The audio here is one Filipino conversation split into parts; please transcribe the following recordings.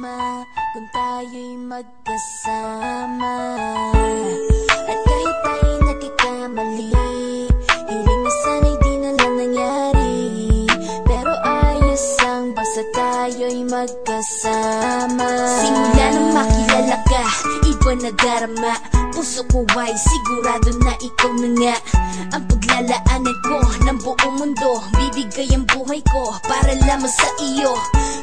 masama kung tayo'y magkasama. At kahit tayo'y nagkakamali, hiling na sana'y di na lang nangyari. Pero ayos ang basta tayo'y magkasama. Simula nang makilala ka, iba na darama. Puso ko ay sigurado na ikaw na nga ang paglalaanan ko ng buong mundo. Bibigay ang buhay ko para lamang sa iyo.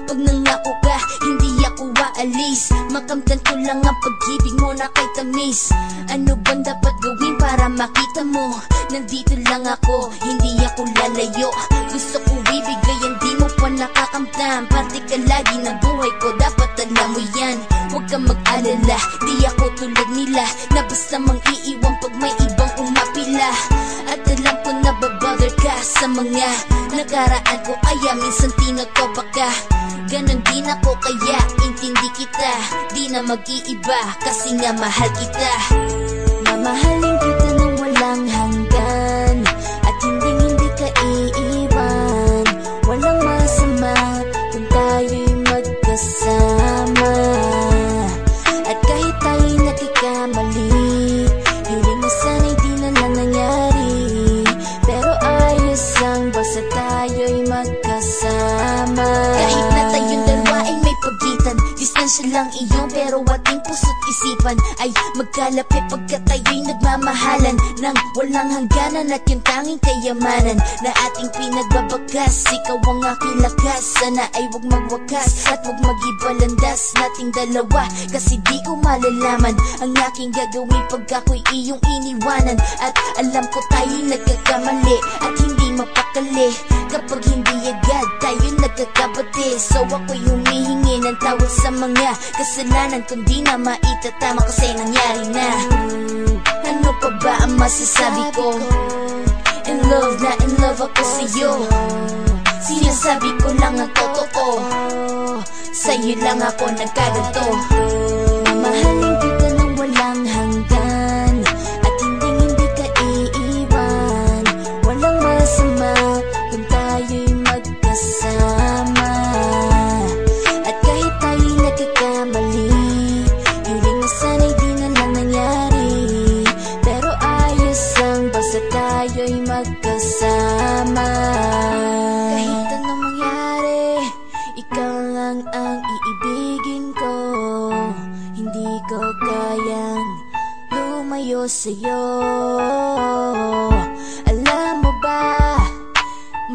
Pag nangako ka, hindi ako aalis. Makamtan ko lang ang pag-ibig mo na kay tamis. Ano bang dapat gawin para makita mo? Nandito lang ako, hindi ako lalayo. Gusto ko ibigay ang di mo pa nakakamtan. Parte ka lagi ng buhay ko, dapat alam mo yan. Huwag kang mag-alala, di ako tulad nila na basta mang iiwan pag may ibang umapila. At alam ko na babother ka sa mga nakaraan ko, kaya minsan tinotopa ka. Ganon din ako kaya intindi kita. Di na mag-iiba kasi nga mahal kita. Mamahalin kita nang walang hanggan at hindi ka iiwan. Walang masama kung tayo'y magkasama. At kahit tayo'y nagkakamali, hiling na sana'y di na lang nangyari. Pero ayos ang basta tayo'y magkasama. Kahit na tayong dalawa ay may pagitan, distansya lang iyon pero ating puso't isipan ay magkalapit pagkat tayo'y nagmamahalan ng walang hangganan. At yung tanging kayamanan na ating pinagbabagas, ikaw ang aking lakas. Sana ay huwag magwakas at huwag mag-ibalandas nating dalawa, kasi di ko malalaman ang aking gagawin pag ako'y iyong iniwanan. At alam ko tayo'y nagkakamali at hindi mapakali kapag hindi agad tayo nagkakabati. So ako'y humihingi ng tawad sa mga kasalanan kung di na maitatama kasi nangyari na. Ano pa ba ang masasabi ko? In love na in love ako sa'yo. Sinasabi ko lang ang totoo, sa'yo lang ako nagkaganto. Mamahalin kita nang walang hanggan at hindi ka iiwan. Walang masama kung tayo'y magkasama. At kahit tayo'y nagkakamali, hiling na sana'y di na lang nangyari. Pero ayos ang basta tayo'y magkasama. Kahit anong mangyari, ikaw lang ang iibigin ko. Hindi ko kayang lumayo sa'yo. Alam mo ba,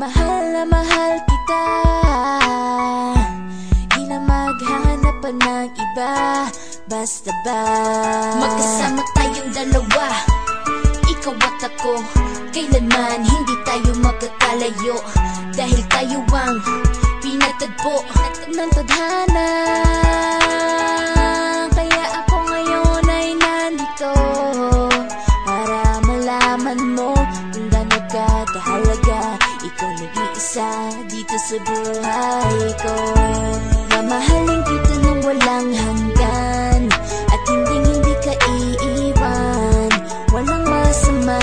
mahal na mahal kita. Di na maghanap pa ng iba, basta ba magkasama tayong dalawa, ikaw at ako. Kailanman hindi tayo magkakalayo, dahil tayo ang pinatagpo ng tadhana. Kaya ako ngayon ay nandito para malaman mo kung gaano ka kahalaga. Ikaw nag-iisa dito sa buhay ko. Mamahalin kita nang walang hanggan at hindi ka iiwan. Walang masama